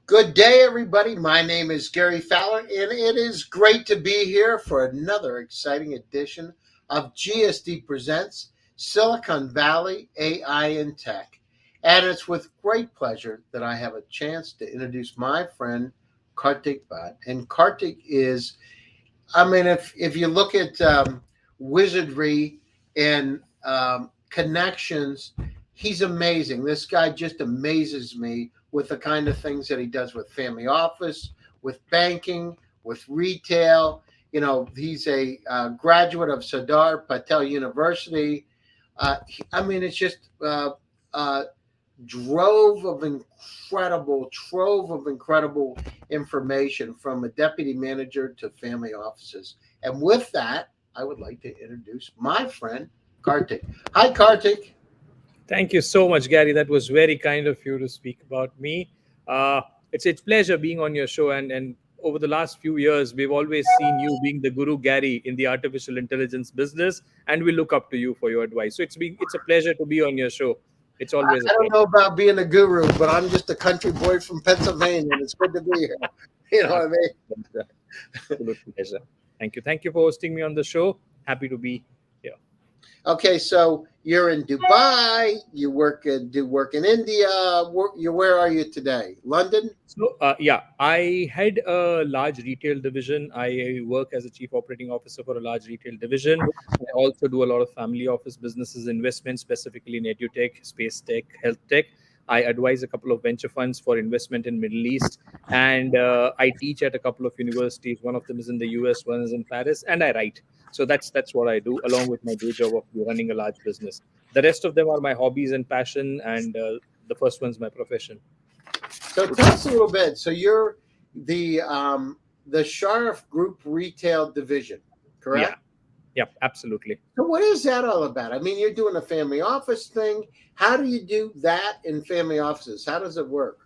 Good day, everybody. My name is Gary Fowler, and it is great to be here for another exciting edition of GSD Presents Silicon Valley AI and Tech. And it's with great pleasure that I have a chance to introduce my friend Kartik Bhatt. And Kartik is, if you look at wizardry and connections, he's amazing. This guy just amazes me with the kind of things that he does with family office, with banking, with retail. You know, he's a graduate of Sardar Patel University. It's just uh, trove of incredible information from a deputy manager to family offices. And with that, I would like to introduce my friend Kartik. Hi, Kartik. Thank you so much, Gary. That was very kind of you to speak about me. Uh, it's pleasure being on your show, and over the last few years, we've always seen you being the guru, Gary, in the artificial intelligence business, and we look up to you for your advice. So it's a pleasure to be on your show. It's always a I don't know pleasure. about being a guru, but I'm just a country boy from Pennsylvania, and it's good to be here. You know what I mean? Absolute pleasure. Absolute pleasure. Thank you for hosting me on the show. Happy to be here. Okay, so you're in Dubai. You do work in India. Where are you today? London. Yeah, I had a large retail division. I work as a chief operating officer for a large retail division. I also do a lot of family office businesses, investments, specifically in EduTech, space tech, health tech. I advise a couple of venture funds for investment in Middle East, and I teach at a couple of universities. One of them is in the US, one is in Paris, and I write. So that's what I do, along with my day job of running a large business. The rest of them are my hobbies and passion, and the first one's my profession. So tell us a little bit. So you're the Sharaf Group Retail Division, Yeah. correct? Yep, absolutely. So what is that all about? I mean, you're doing a family office thing. How do you do that in family offices? How does it work?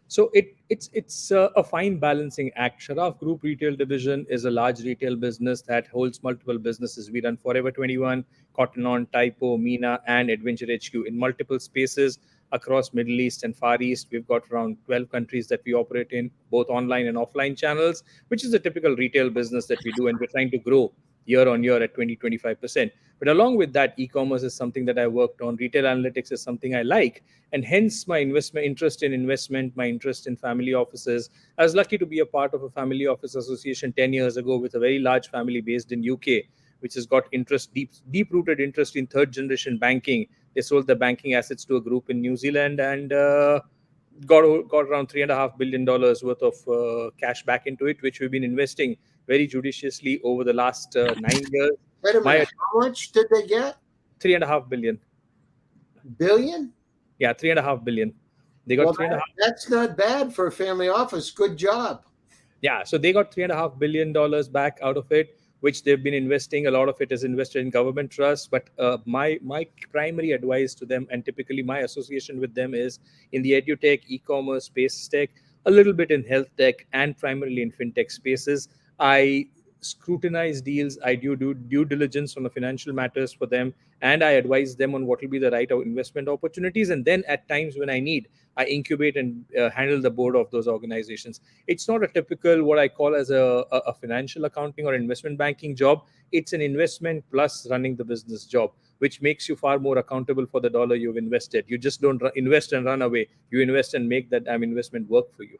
So it's a fine balancing act. Sharaf Group Retail Division is a large retail business that holds multiple businesses. We run Forever 21, Cotton On, Typo, Mina, and Adventure HQ in multiple spaces across Middle East and Far East. We've got around 12 countries that we operate in, both online and offline channels, which is a typical retail business that we do, and we're trying to grow year on year at 20-25%. But along with that, e-commerce is something that I worked on. Retail analytics is something I like, and hence my investment interest in investment, my interest in family offices. I was lucky to be a part of a family office association 10 years ago with a very large family based in UK, which has got deep rooted interest in third generation banking. They sold the banking assets to a group in New Zealand, and got around $3.5 billion worth of cash back into it, which we've been investing very judiciously over the last 9 years. Wait a My minute. How much did they get? 3.5 billion. Billion? Yeah, 3.5 billion. They got Well, three and a half. that's not bad for a family office. Good job. Yeah, so they got $3.5 billion back out of it, which they've been investing. A lot of it is invested in government trusts. But my primary advice to them, and typically my association with them, is in the edutech, e-commerce, space tech, a little bit in health tech, and primarily in fintech spaces. I scrutinize deals. I do due diligence on the financial matters for them, and I advise them on what will be the right investment opportunities. And then at times when I need, I incubate and handle the board of those organizations. It's not a typical what I call as a financial accounting or investment banking job. It's an investment plus running the business job, which makes you far more accountable for the dollar you've invested. You just don't invest and run away. You invest and make that investment work for you.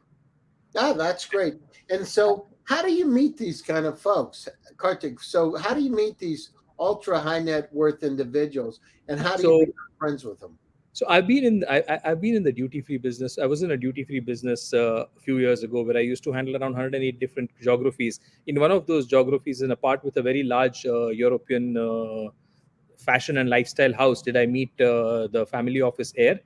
Oh, that's great. And so, how do you meet these kind of folks, Kartik? So, how do you meet these ultra high net worth individuals, and how do you So become friends with them? So I've been in the duty free business. I was in a duty free business a few years ago where I used to handle around 108 different geographies. In one of those geographies, in a part with a very large European fashion and lifestyle house, did I meet the family office heir.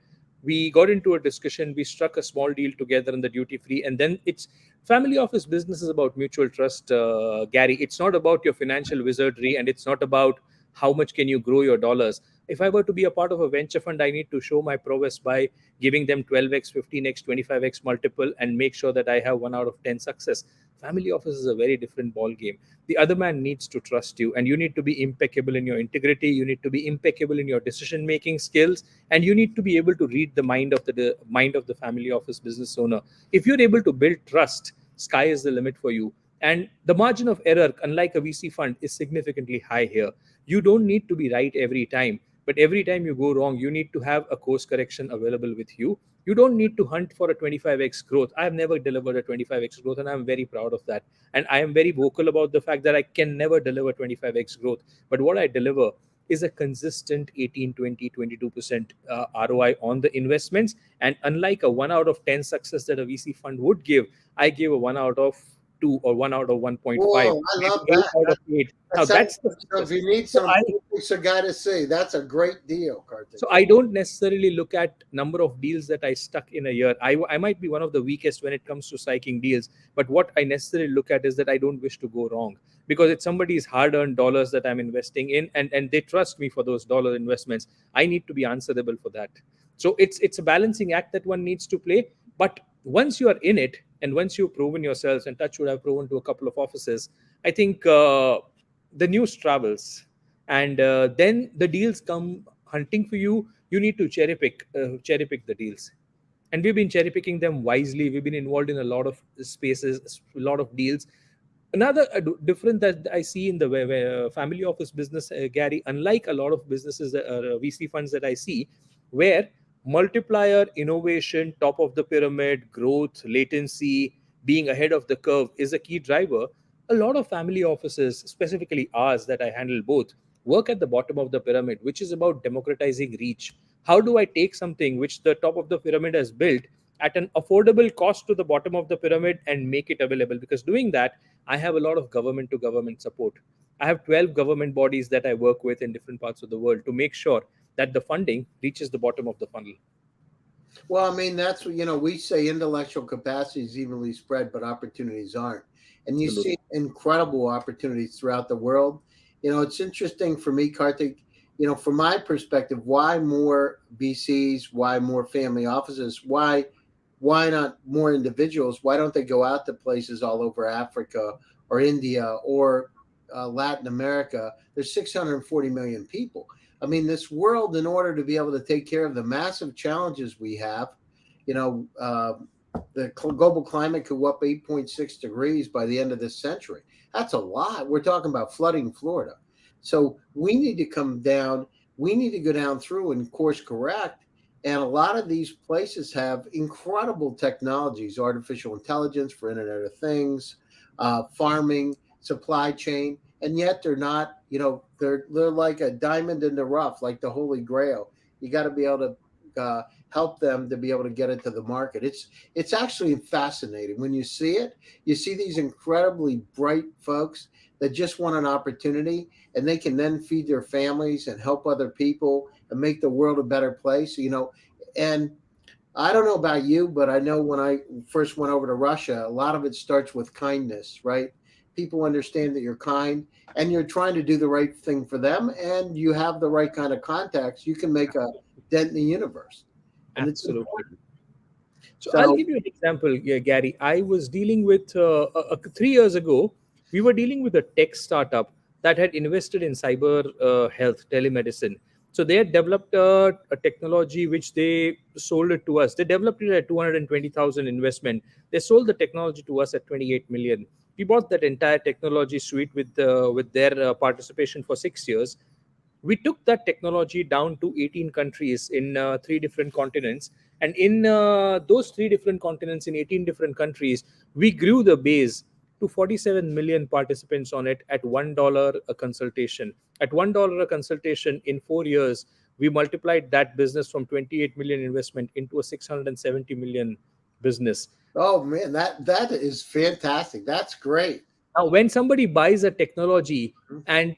We got into a discussion. We struck a small deal together in the duty free, and then it's family office business is about mutual trust, Gary. It's not about your financial wizardry, and it's not about how much can you grow your dollars. If I were to be a part of a venture fund, I need to show my prowess by giving them 12x, 15x, 25x multiple, and make sure that I have 1 out of 10 success. Family office is a very different ball game. The other man needs to trust you, and you need to be impeccable in your integrity. You need to be impeccable in your decision making skills, and you need to be able to read the mind of the family office business owner. If you're able to build trust, sky is the limit for you. And the margin of error, unlike a VC fund, is significantly high here. You don't need to be right every time, but every time you go wrong, you need to have a course correction available with you. You don't need to hunt for a 25x growth. I have never delivered a 25x growth, and I'm very proud of that. And I am very vocal about the fact that I can never deliver 25x growth. But what I deliver is a consistent 18, 20, 22% ROI on the investments. And unlike a 1 out of 10 success that a VC fund would give, I give a 1 out of 2 or 1 out of 1.5, Whoa, I maybe love 8 that. out of 8. That Now sounds that's the like so if success. you need So some I physics a guy to see, that's a great deal, Kartik. so I don't necessarily look at number of deals that I stuck in a year. I might be one of the weakest when it comes to striking deals, but what I necessarily look at is that I don't wish to go wrong, because it's somebody's hard-earned dollars that I'm investing in, and they trust me for those dollar investments. I need to be answerable for that. So it's a balancing act that one needs to play. But once you are in it, and once you've proven yourselves, and touch would have proven to a couple of offices, I think the news travels, and then the deals come hunting for you. You need to cherry pick the deals, and we've been cherry picking them wisely. We've been involved in a lot of spaces, a lot of deals. Another difference that I see in the family office business, Gary, unlike a lot of businesses, VC funds that I see, where multiplier, innovation, top of the pyramid, growth, latency, being ahead of the curve is a key driver. A lot of family offices, specifically ours that I handle both, work at the bottom of the pyramid, which is about democratizing reach. How do I take something which the top of the pyramid has built at an affordable cost to the bottom of the pyramid and make it available? Because doing that, I have a lot of government to government support. I have 12 government bodies that I work with in different parts of the world to make sure that the funding reaches the bottom of the funnel. Well, I mean, that's what, we say intellectual capacity is evenly spread, but opportunities aren't. And you see Absolutely. incredible opportunities throughout the world. It's interesting for me, Kartik, from my perspective, why more BCs, why more family offices, why not more individuals? Why don't they go out to places all over Africa or India or Latin America? There's 640 million people. I mean, this world, in order to be able to take care of the massive challenges we have, you know, uh, the global climate could go up 8.6 degrees by the end of this century. That's a lot. We're talking about flooding Florida. So we need to come down. We need to go down through and course correct. And a lot of these places have incredible technologies, artificial intelligence for Internet of Things, farming, supply chain, and yet they're not. They're like a diamond in the rough, like the Holy Grail. You got to be able to help them to be able to get it to the market. It's actually fascinating when you see it. You see these incredibly bright folks that just want an opportunity, and they can then feed their families and help other people and make the world a better place. And I don't know about you, but I know when I first went over to Russia, a lot of it starts with kindness, right? People understand that you're kind and you're trying to do the right thing for them, and you have the right kind of contacts. You can make a dent in the universe, and it's Absolutely. important. So I'll So, give you an example, yeah, Gary. I was dealing with 3 years ago. We were dealing with a tech startup that had invested in cyber health telemedicine. So they had developed a technology which they sold it to us. They developed it at 220,000 investment. They sold the technology to us at 28 million. We bought that entire technology suite with their participation for 6 years. We took that technology down to 18 countries in three different continents, and in those three different continents in 18 different countries, we grew the base to 47 million participants on it at $1 a consultation. At $1 a consultation in 4 years, we multiplied that business from 28 million investment into a 670 million business. oh man, that is fantastic. That's great. Now when somebody buys a technology, and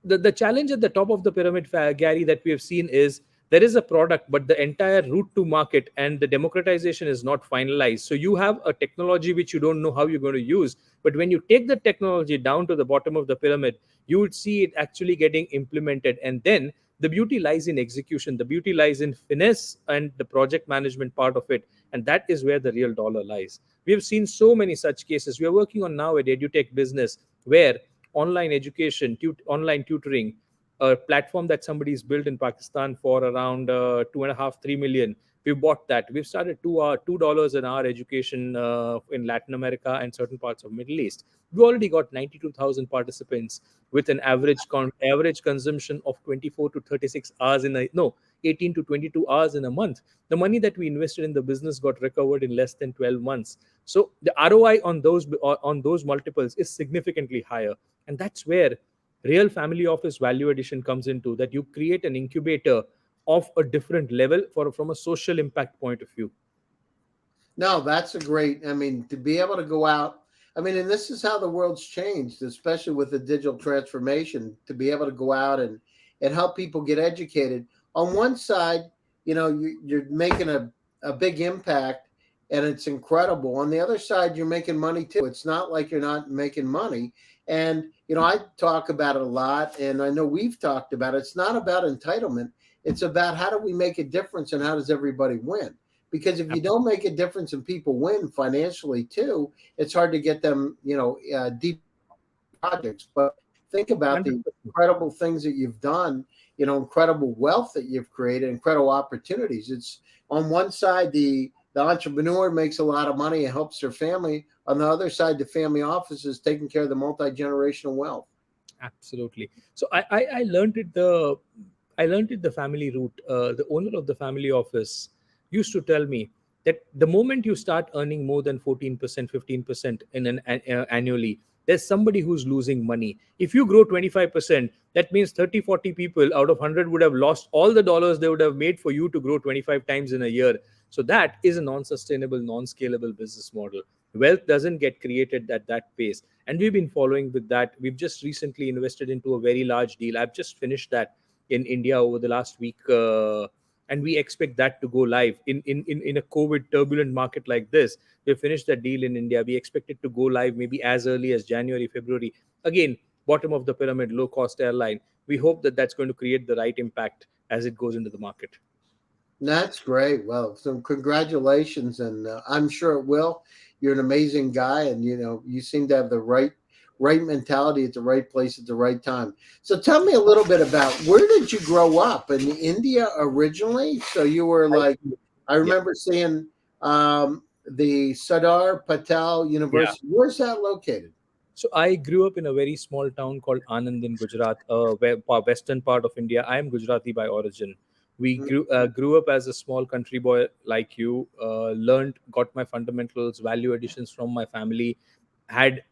the challenge at the top of the pyramid, Gary, that we have seen is there is a product, but the entire route to market and the democratization is not finalized. So you have a technology which you don't know how you're going to use. But when you take the technology down to the bottom of the pyramid, you would see it actually getting implemented. And then the beauty lies in execution, the beauty lies in finesse and the project management part of it. And that is where the real dollar lies. We have seen so many such cases. We are working on now at EduTech business, where online education, online tutoring, a platform that somebody's built in Pakistan for around 2.5, 3 million. We've bought that. We've started $2 an hour education in Latin America and certain parts of Middle East. We already got 92,000 participants with an average consumption of 24 to 36 hours in a no 18 to 22 hours in a month. The money that we invested in the business got recovered in less than 12 months. So the ROI on those multiples is significantly higher, and that's where real family office value addition comes into, that you create an incubator of a different level for from a social impact point of view. No, that's a great. I mean, to be able to go out. I mean, and this is how the world's changed, especially with the digital transformation. To be able to go out and help people get educated. On one side, you're making a big impact, and it's incredible. On the other side, you're making money too. It's not like you're not making money. And I talk about it a lot, and I know we've talked about it. It's not about entitlement. It's about how do we make a difference, and how does everybody win? Because if you don't make a difference and people win financially too, it's hard to get them, deep projects. But think about the 100%. incredible things that you've done, incredible wealth that you've created, incredible opportunities. It's on one side, the entrepreneur makes a lot of money and helps their family. On the other side, the family office is taking care of the multi-generational wealth. Absolutely. So I learned it the family route. The owner of the family office used to tell me that the moment you start earning more than 14%, 15% annually, there's somebody who's losing money. If you grow 25%, that means 30, 40 people out of 100 would have lost all the dollars they would have made for you to grow 25 times in a year. So that is a non-sustainable, non-scalable business model. Wealth doesn't get created at that pace, and we've been following with that. We've just recently invested into a very large deal. I've just finished that in India over the last week, and we expect that to go live in a COVID turbulent market like this. We finished that deal in India. We expect it to go live maybe as early as January, February. Again, bottom of the pyramid, low cost airline. We hope that that's going to create the right impact as it goes into the market. That's great. Well, so congratulations, and I'm sure it will. You're an amazing guy, and you seem to have the right mentality at the right place at the right time. So tell me a little bit about, where did you grow up? In India originally? So you were I, like, I yeah, remember seeing the Sardar Patel yeah. University. Where's that located? So I grew up in a very small town called Anand in Gujarat, western part of India. I am Gujarati by origin. We grew up as a small country boy like you. Learned, got my fundamentals, value additions from my family, had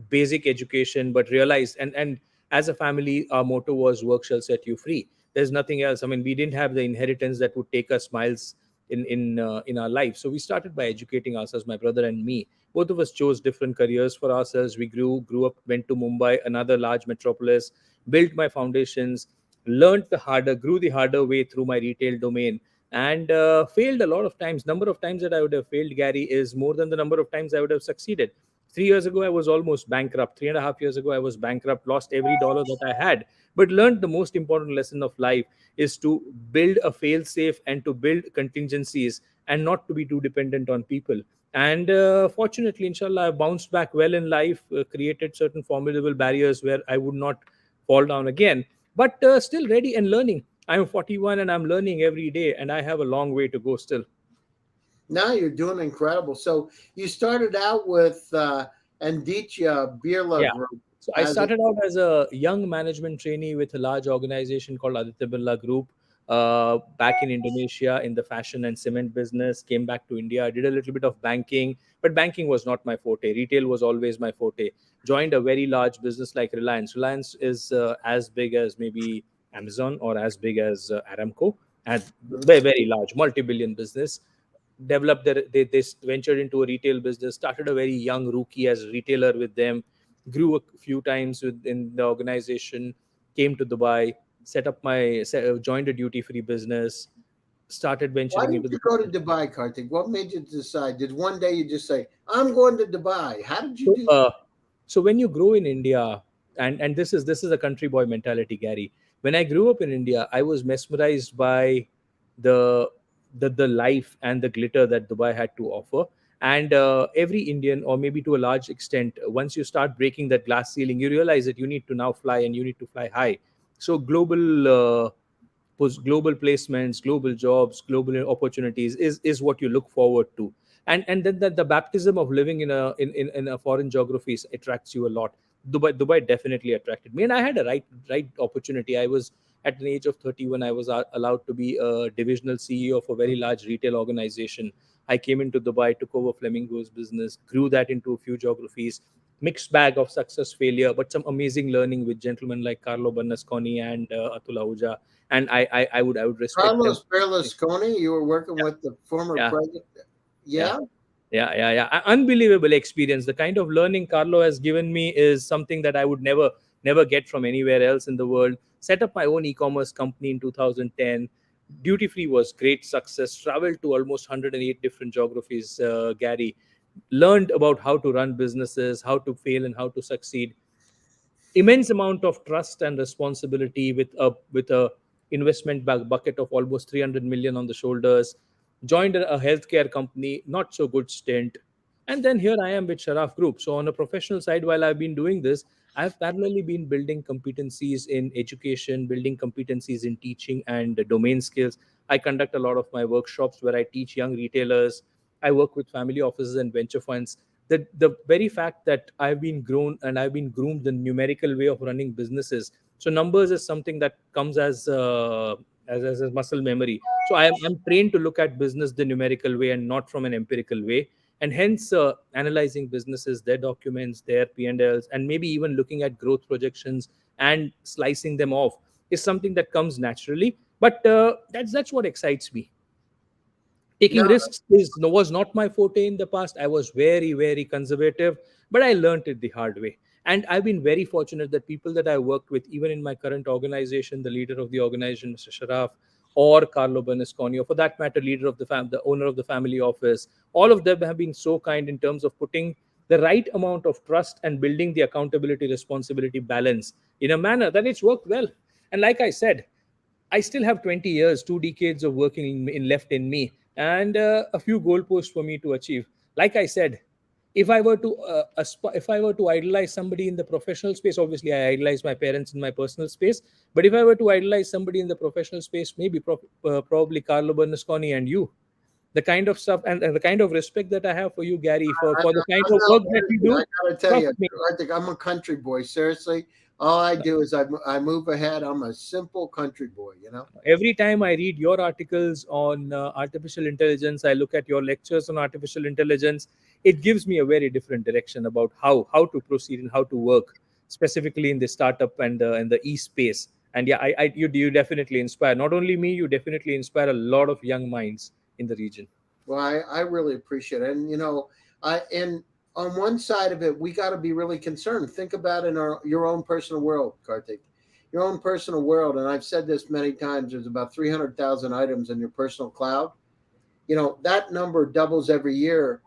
basic education, but realized, and as a family, our motto was "Work shall set you free." There's nothing else. I mean, we didn't have the inheritance that would take us miles in our life. So we started by educating ourselves, my brother and me. Both of us chose different careers for ourselves. We grew up, went to Mumbai, another large metropolis, built my foundations, learned the harder, grew the harder way through my retail domain, and failed a lot of times. Number of times that I would have failed, Gary, is more than the number of times I would have succeeded. 3 years ago, I was almost bankrupt. 3.5 years ago, I was bankrupt, lost every dollar that I had, but learned the most important lesson of life is to build a fail safe and to build contingencies and not to be too dependent on people. And fortunately, inshallah, I bounced back well in life, created certain formidable barriers where I would not fall down again, but still ready and learning. I'm 41 and I'm learning every day, and I have a long way to go still. Now you're doing incredible. So you started out with Anditya Birla Yeah. Group So I as a. started out as a young management trainee with a large organization called Aditya Birla Group back in Indonesia in the fashion and cement business. Came back to India. I did a little bit of banking, but banking was not my forte. Retail was always my forte. Joined a very large business like Reliance. Reliance is as big as maybe Amazon or as big as Aramco, and very, very large, multi-billion business. Developed they ventured into a retail business, started a very young rookie as a retailer with them, grew a few times within the organization, came to Dubai, joined a duty free business, started Why venturing did into the you go to business. Dubai, Kartik? What made you decide? Did one day you just say, "I'm going to Dubai"? How did you So, do? so when you grow in India, and this is a country boy mentality, Gary. When I grew up in India, I was mesmerized by the the life and the glitter that Dubai had to offer. And every Indian, or maybe to a large extent, once you start breaking that glass ceiling, you realize that you need to now fly, and you need to fly high. So global placements, global jobs, global opportunities is what you look forward to. And then the baptism of living in a foreign geographies attracts you a lot. Dubai definitely attracted me, and I had a right opportunity. I was at an age of 30 when I was allowed to be a divisional CEO of a very large retail organization. I came into Dubai, took over Flamingo's business, grew that into a few geographies. Mixed bag of success, failure, but some amazing learning with gentlemen like Carlo Bernasconi and Atul Ahuja. And I would respect them. Carlos Berlusconi, you were working with the former Yeah, president. yeah, Yeah. yeah. Unbelievable experience. The kind of learning Carlo has given me is something that I would never get from anywhere else in the world. Set up my own e-commerce company in 2010. Duty free was great success. Traveled to almost 108 different geographies. Gary learned about how to run businesses, how to fail, and how to succeed. Immense amount of trust and responsibility with a investment bucket of almost 300 million on the shoulders. Joined a healthcare company, not so good stint, and then here I am with Sharaf Group. So on a professional side, while I've been doing this, I've parallelly been building competencies in education, building competencies in teaching and domain skills. I conduct a lot of my workshops where I teach young retailers. I work with family offices and venture funds. The very fact that I've been grown and I've been groomed the numerical way of running businesses. So numbers is something that comes as a muscle memory. So I'm trained to look at business the numerical way and not from an empirical way. And hence analyzing businesses, their documents, their P&Ls, and maybe even looking at growth projections and slicing them off is something that comes naturally. But that's what excites me. Taking No, risks was not my forte in the past. I was very conservative, but I learned it the hard way. And I've been very fortunate that people that I worked with, even in my current organization, the leader of the organization, Mr. Sharaf, or Carlo Bernasconi, or for that matter, leader of the owner of the family office, all of them have been so kind in terms of putting the right amount of trust and building the accountability responsibility balance in a manner that it's worked well. And like I said, I still have 20 years, 2 decades of working in left in me, and a few goalposts for me to achieve. Like I said, if I were to idolize somebody in the professional space, obviously I idolize my parents in my personal space. But if I were to idolize somebody in the professional space, maybe probably Carlo Bernasconi and you. The kind of stuff and the kind of respect that I have for you, Gary, for the kind I'm of not work that you worried. do. I gotta tell Trust you, me. I think I'm a country boy. Seriously, all I do is I move ahead. I'm a simple country boy. You know. Every time I read your articles on artificial intelligence, I look at your lectures on artificial intelligence. It gives me a very different direction about how to proceed and how to work, specifically in the startup and the e space. And yeah, you definitely inspire not only me, you definitely inspire a lot of young minds in the region. Well, I really appreciate it, and and on one side of it, we got to be really concerned. Think about in your own personal world, Kartik, your own personal world. And I've said this many times. There's about 300,000 items in your personal cloud. That number doubles every year.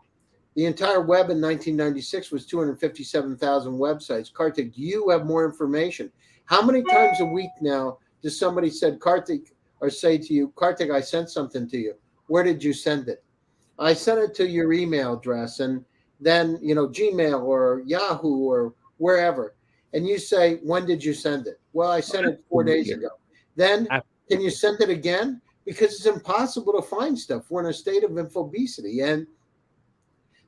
The entire web in 1996 was 257,000 websites. Kartik, you have more information. How many times a week now does somebody said Kartik or say to you, Kartik, I sent something to you. Where did you send it? I sent it to your email address, and then Gmail or Yahoo or wherever. And you say, when did you send it? Well, I sent it 4 days Absolutely. ago. Then can you Absolutely. send it again? Because it's impossible to find stuff. We're in a state of infobesity. And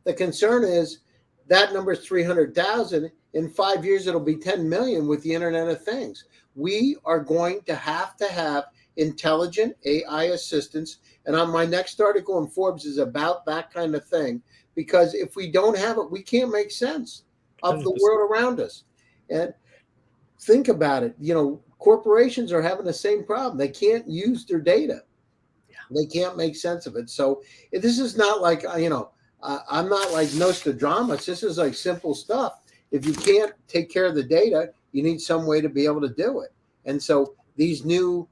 the concern is that number is 300,000. In 5 years, it'll be 10 million with the Internet of Things. We are going to have intelligent AI assistants. And on my next article in Forbes is about that kind of thing. Because if we don't have it, we can't make sense of the 100%. world around us. And think about it. Corporations are having the same problem. They can't use their data. They can't make sense of it. So this is not like I'm not like Nostradamus. This is like simple stuff. If you can't take care of the data, you need some way to be able to do it. And so these new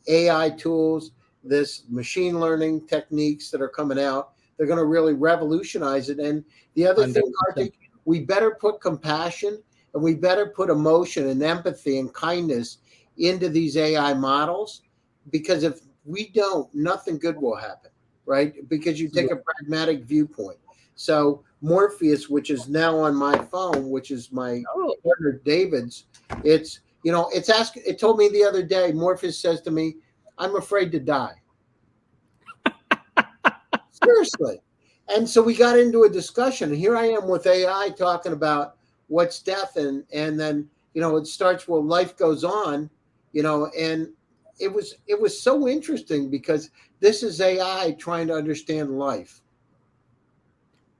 AI tools, this machine learning techniques that are coming out, they're going to really revolutionize it. And the other thing, 100%. Kartik, we better put compassion and we better put emotion and empathy and kindness into these AI models, because if we don't, nothing good will happen. right? Because you take a Absolutely. pragmatic viewpoint. So Morpheus, which is now on my phone, which is my Oh, partner David's, it's it's asking. It told me the other day. Morpheus says to me, "I'm afraid to die." Seriously. And so we got into a discussion. Here I am with AI talking about what's death, and then it starts, well, life goes on, and it was so interesting because this is AI trying to understand life.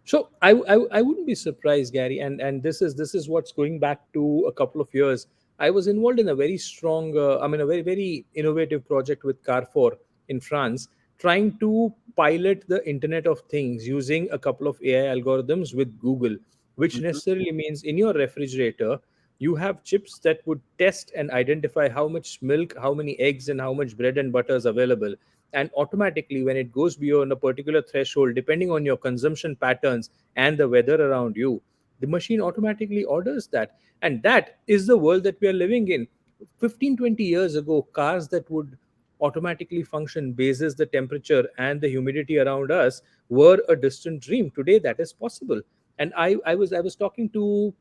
so I wouldn't be surprised, Gary, and this is what's going back to a couple of years. I was involved in a very strong, a very very innovative project with Carrefour in France, trying to pilot the Internet of Things using a couple of AI algorithms with Google, which Mhm. necessarily means in your refrigerator you have chips that would test and identify how much milk, how many eggs, and how much bread and butter is available, and automatically when it goes beyond a particular threshold, depending on your consumption patterns and the weather around you, the machine automatically orders that. And that is the world that we are living in. 15, 20 years ago, cars that would automatically function basis the temperature and the humidity around us were a distant dream. Today that is possible. And I was talking to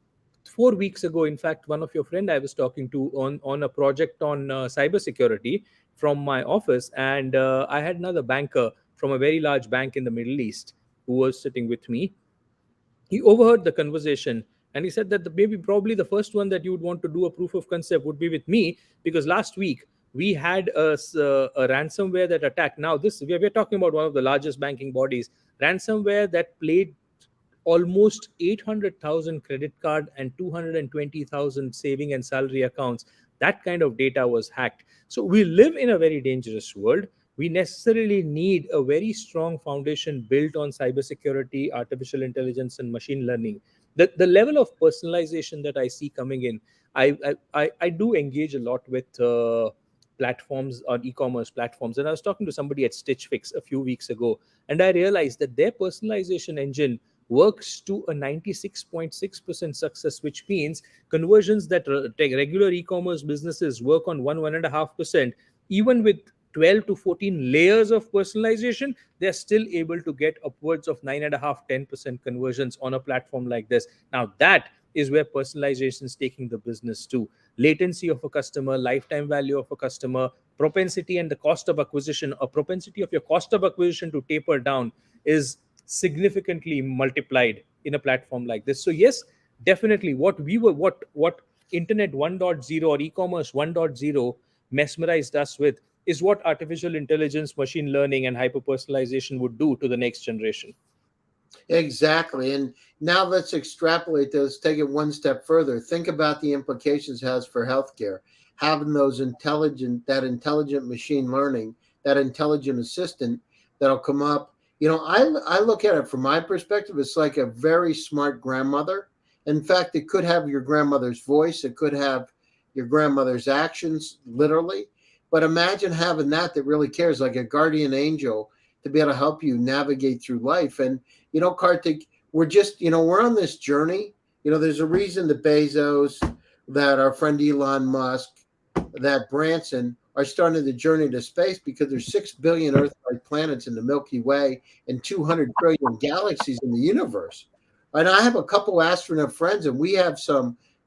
4 weeks ago, in fact, one of your friend I was talking to on a project on cybersecurity from my office, and I had another banker from a very large bank in the Middle East who was sitting with me. He overheard the conversation, and he said that maybe probably the first one that you would want to do a proof of concept would be with me, because last week we had a ransomware that attacked. Now this we're talking about one of the largest banking bodies. Ransomware that played almost 800,000 credit card and 220,000 saving and salary accounts. That kind of data was hacked. So we live in a very dangerous world. We necessarily need a very strong foundation built on cybersecurity, artificial intelligence, and machine learning. The level of personalization that I see coming in, I do engage a lot with platforms on e-commerce platforms, and I was talking to somebody at Stitch Fix a few weeks ago, and I realized that their personalization engine works to a 96.6% success, which means conversions that regular e-commerce businesses work on 1.5%, even with 12 to 14 layers of personalization, they're still able to get upwards of 9.5, 10% conversions on a platform like this. Now that is where personalization is taking the business to. Latency of a customer, lifetime value of a customer, propensity and the cost of acquisition, a propensity of your cost of acquisition to taper down is significantly multiplied in a platform like this. So yes, definitely what internet 1.0 or e-commerce 1.0 mesmerized us with is what artificial intelligence, machine learning, and hyper personalization would do to the next generation. Exactly. And now let's extrapolate this, take it one step further. Think about the implications it has for healthcare. Having that intelligent machine learning, that intelligent assistant that'll come up. I look at it from my perspective, it's like a very smart grandmother. In fact, it could have your grandmother's voice, it could have your grandmother's actions, literally. But imagine having that really cares, like a guardian angel, to be able to help you navigate through life. And Kartik, we're on this journey. There's a reason that Bezos, that our friend Elon Musk, that Branson are starting the journey to space, because there's 6 billion Earth-like planets in the Milky Way and 200 trillion galaxies in the universe. And I have a couple astronaut friends, and we have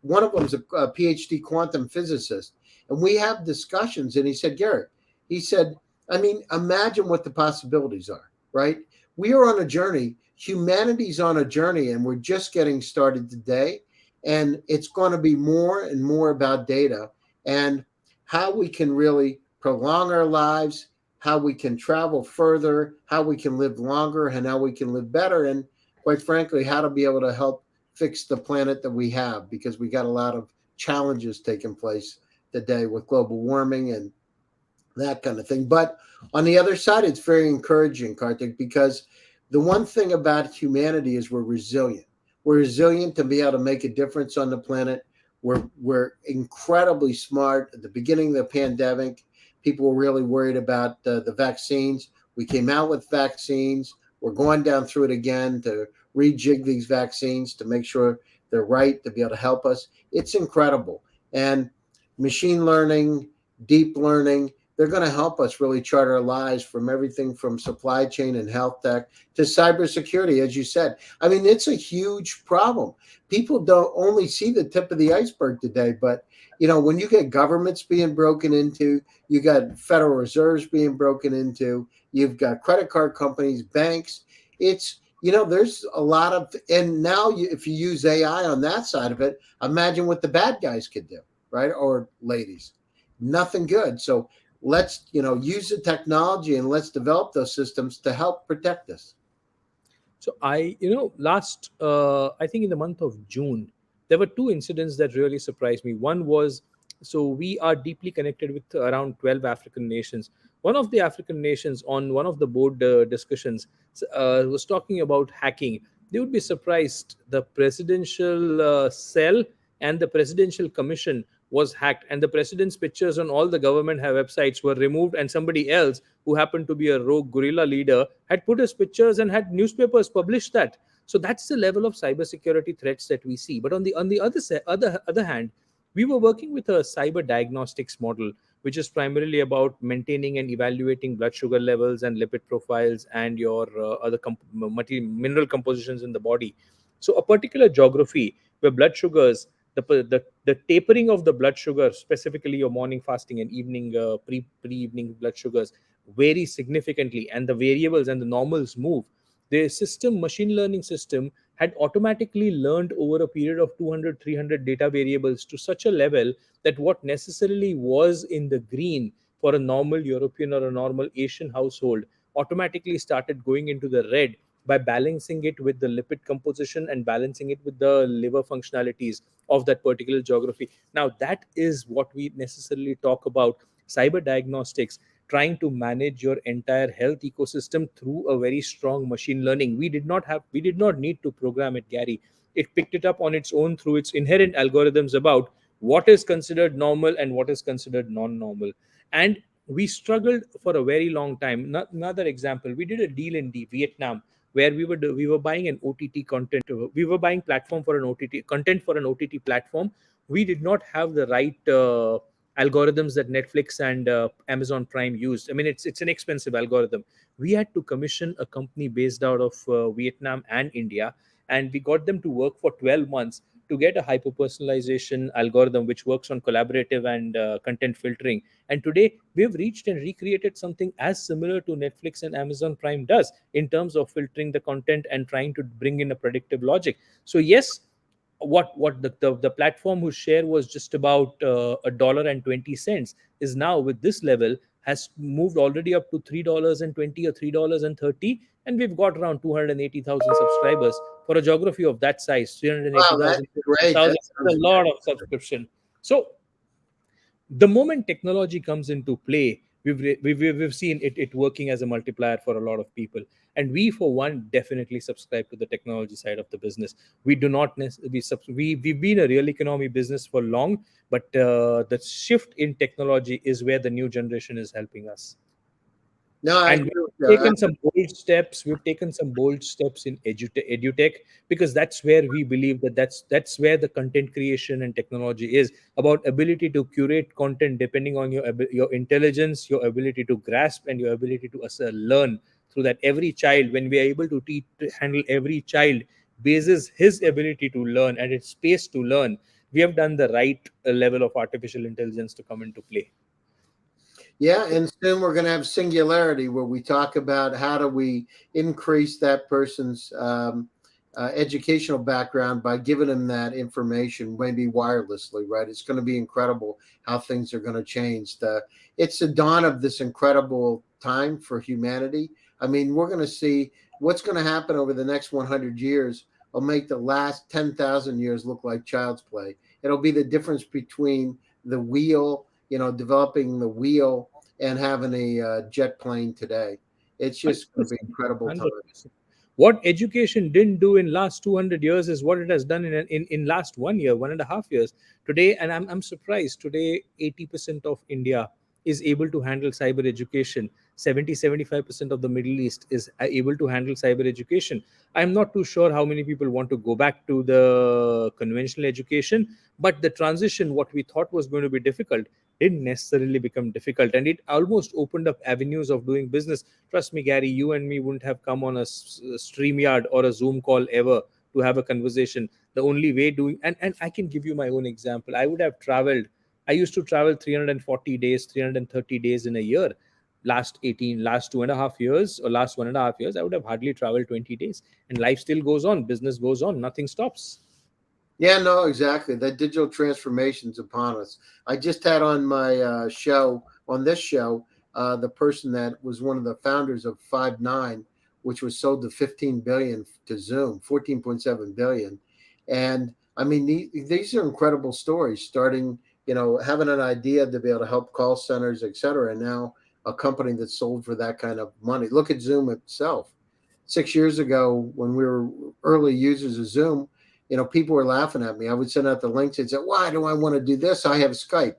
one of them's a PhD quantum physicist, and we have discussions. And he said, Garrett, he said, I mean, imagine what the possibilities are, right? We are on a journey. Humanity's on a journey, and we're just getting started today. And it's going to be more and more about data and how we can really prolong our lives, how we can travel further, how we can live longer, and how we can live better. And quite frankly, how to be able to help fix the planet that we have, because we got a lot of challenges taking place today with global warming and that kind of thing. But on the other side, it's very encouraging, Kartik, because the one thing about humanity is we're resilient. We're resilient to be able to make a difference on the planet. We're incredibly smart. At the beginning of the pandemic, people were really worried about the vaccines. We came out with vaccines. We're going down through it again to rejig these vaccines to make sure they're right, to be able to help us. It's incredible. And machine learning, deep learning, they're going to help us really chart our lives from everything from supply chain and health tech to cybersecurity, as you said. I mean, it's a huge problem. People don't only see the tip of the iceberg today, but when you get governments being broken into, you got Federal Reserves being broken into, you've got credit card companies, banks. It's there's a lot of, and now if you use AI on that side of it, imagine what the bad guys could do, right? Or ladies, nothing good. So let's use the technology and let's develop those systems to help protect us. So last, I think in the month of June, there were two incidents that really surprised me. One was, so we are deeply connected with around 12 African nations. One of the African nations on one of the board discussions was talking about hacking. They would be surprised. The presidential cell and the presidential commission was hacked, and the president's pictures on all the government websites were removed, and somebody else who happened to be a rogue guerrilla leader had put his pictures and had newspapers publish that. So that's the level of cybersecurity threats that we see. But on the other hand, we were working with a cyber diagnostics model, which is primarily about maintaining and evaluating blood sugar levels and lipid profiles and your other mineral compositions in the body. So a particular geography where blood sugars, the tapering of the blood sugar, specifically your morning fasting and evening pre evening blood sugars, vary significantly, and the variables and the normals move. The machine learning system, had automatically learned over a period of 200, 300 data variables to such a level that what necessarily was in the green for a normal European or a normal Asian household automatically started going into the red by balancing it with the lipid composition and balancing it with the liver functionalities of that particular geography. Now, that is what we necessarily talk about cyber diagnostics, trying to manage your entire health ecosystem through a very strong machine learning. We did not need to program it, Gary. It picked it up on its own through its inherent algorithms about what is considered normal and what is considered non-normal. And we struggled for a very long time. Another example, we did a deal in Vietnam where we were buying an OTT content. We were buying platform for an OTT content for an OTT platform. We did not have the right algorithms that Netflix and Amazon Prime used. I mean, it's an expensive algorithm. We had to commission a company based out of Vietnam and India, and we got them to work for 12 months to get a hyper personalization algorithm which works on collaborative and content filtering. And today we've reached and recreated something as similar to Netflix and Amazon Prime does in terms of filtering the content and trying to bring in a predictive logic. So yes, what the platform whose share was just about $1.20 is now, with this level, has moved already up to $3.20 or $3.30, and we've got around 280,000 subscribers for a geography of that size. Wow, that's 380,000 great. That is sounds a great. lot of subscription. So the moment technology comes into play, we've seen it working as a multiplier for a lot of people. And we, for one, definitely subscribe to the technology side of the business. We do not we've been a real economy business for long, but the shift in technology is where the new generation is helping us. No, I And agree with we've you. taken some bold steps. We've taken some bold steps in edutech, because that's where we believe that's where the content creation and technology is about. Ability to curate content depending on your intelligence, your ability to grasp, and your ability to learn through that. Every child, when we are able to handle every child bases his ability to learn and its space to learn, we have done the right level of artificial intelligence to come into play. Yeah, and soon we're going to have singularity where we talk about how do we increase that person's educational background by giving them that information, maybe wirelessly, right? It's going to be incredible how things are going to change. It's the dawn of this incredible time for humanity. I mean, we're going to see what's going to happen over the next 100 years will make the last 10,000 years look like child's play. It'll be the difference between the wheel, developing the wheel and having a jet plane today. It's just going to be 100%. incredible times. 100%. What education didn't do in last 200 years is what it has done in last 1 year, 1.5 years. Today, and I'm surprised, today 80% of India is able to handle cyber education. 70-75% of the Middle East is able to handle cyber education. I'm not too sure how many people want to go back to the conventional education, but the transition, what we thought was going to be difficult, didn't necessarily become difficult, and it almost opened up avenues of doing business. Trust me, Gary, you and me wouldn't have come on a StreamYard or a Zoom call ever to have a conversation. The only way doing, and I can give you my own example. I would have traveled. I used to travel 340 days, 330 days in a year. Last 2.5 years, or last 1.5 years, I would have hardly traveled 20 days. And life still goes on, business goes on, nothing stops. Yeah, no, exactly. That digital transformation's upon us. I just had on my on this show, the person that was one of the founders of Five9, which was sold to 15 billion to Zoom, 14.7 billion. And I mean, these are incredible stories. Starting, having an idea to be able to help call centers, et cetera, and now a company that's sold for that kind of money. Look at Zoom itself. 6 years ago, when we were early users of Zoom, people were laughing at me. I would send out the links and say, "Why do I want to do this? I have Skype."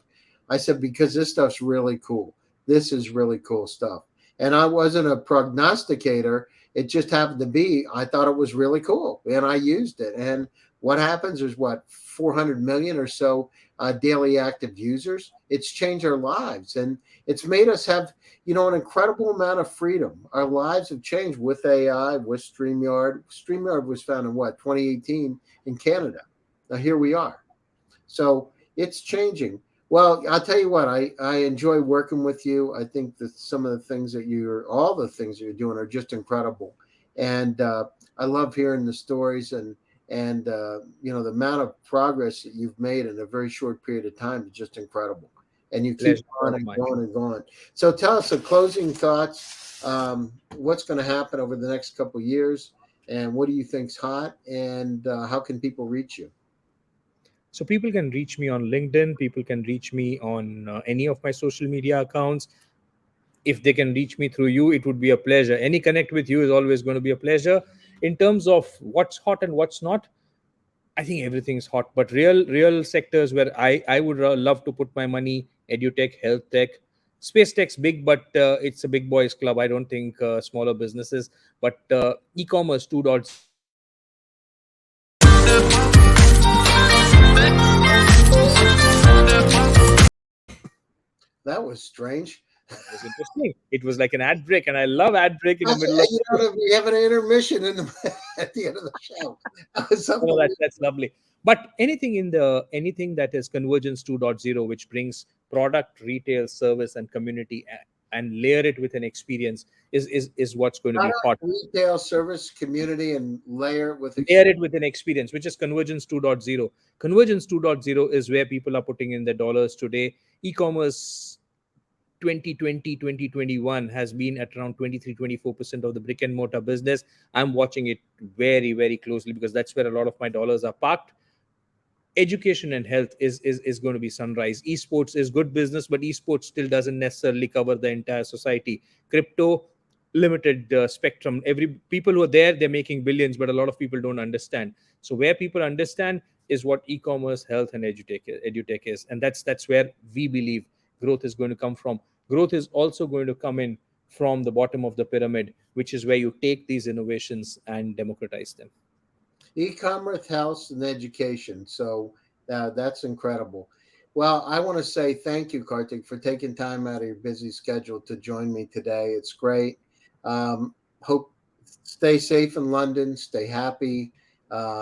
I said, "Because this stuff's really cool. This is really cool stuff." And I wasn't a prognosticator. It just happened to be, I thought it was really cool and I used it. And what happens is, 400 million or so daily active users. It's changed our lives, and it's made us have, an incredible amount of freedom. Our lives have changed with AI, with StreamYard. StreamYard was founded in 2018 in Canada. Now here we are. So it's changing. Well, I'll tell you what, I enjoy working with you. I think that some of the things that all the things that you're doing are just incredible. And I love hearing the stories, and the amount of progress that you've made in a very short period of time is just incredible. And you keep Pleasure on of and mine. going and going. So tell us some closing thoughts. What's going to happen over the next couple of years, and what do you think's hot, and how can people reach you? So people can reach me on LinkedIn. People can reach me on any of my social media accounts. If they can reach me through you, it would be a pleasure. Any connect with you is always going to be a pleasure. In terms of what's hot and what's not, I think everything's hot. But real sectors where I would love to put my money: EduTech, health tech, space tech's big, but it's a big boys club. I don't think smaller businesses, but e-commerce 2.0 is interesting. It was like an ad break, and I love ad breaks. That was strange. It was interesting. It was like an ad break, and I love ad break in the middle of. We have an intermission at the end of the show. That was Oh, unbelievable. that's lovely. But anything that is Convergence 2.0, which brings product, retail, service, and community, and layer it with an experience, is what's going to be Product, hot. retail, service, community, and layer with Layer experience. it with an experience, which is Convergence 2.0. Convergence 2.0 is where people are putting in their dollars today. E-commerce 2020 2021 has been at around 23-24% of the brick and mortar business. I'm watching it very, very closely because that's where a lot of my dollars are parked. Education and health is going to be sunrise. Esports is good business, but esports still doesn't necessarily cover the entire society. Crypto, limited spectrum. Every people who are there, they're making billions, but a lot of people don't understand. So where people understand is what e-commerce, health, and edutech is, and that's where we believe growth is going to come from. Growth is also going to come in from the bottom of the pyramid, which is where you take these innovations and democratize them. E-commerce, health, and education. So that's incredible. Well, I want to say thank you, Kartik, for taking time out of your busy schedule to join me today. It's great. Hope stay safe in London, stay happy,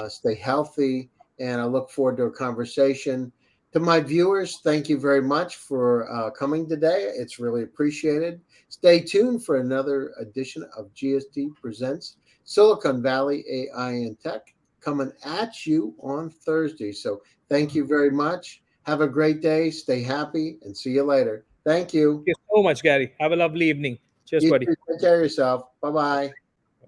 stay healthy, and I look forward to a conversation. To my viewers, thank you very much for coming today. It's really appreciated. Stay tuned for another edition of GST Presents Silicon Valley AI and Tech, coming at you on Thursday. So thank you very much. Have a great day. Stay happy and see you later. Thank you. Thank you so much, Gary. Have a lovely evening. Cheers, You buddy. too. Take care of yourself. Bye bye. Bye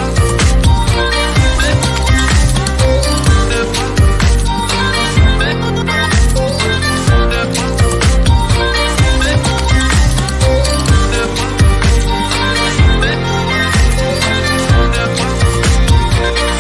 bye.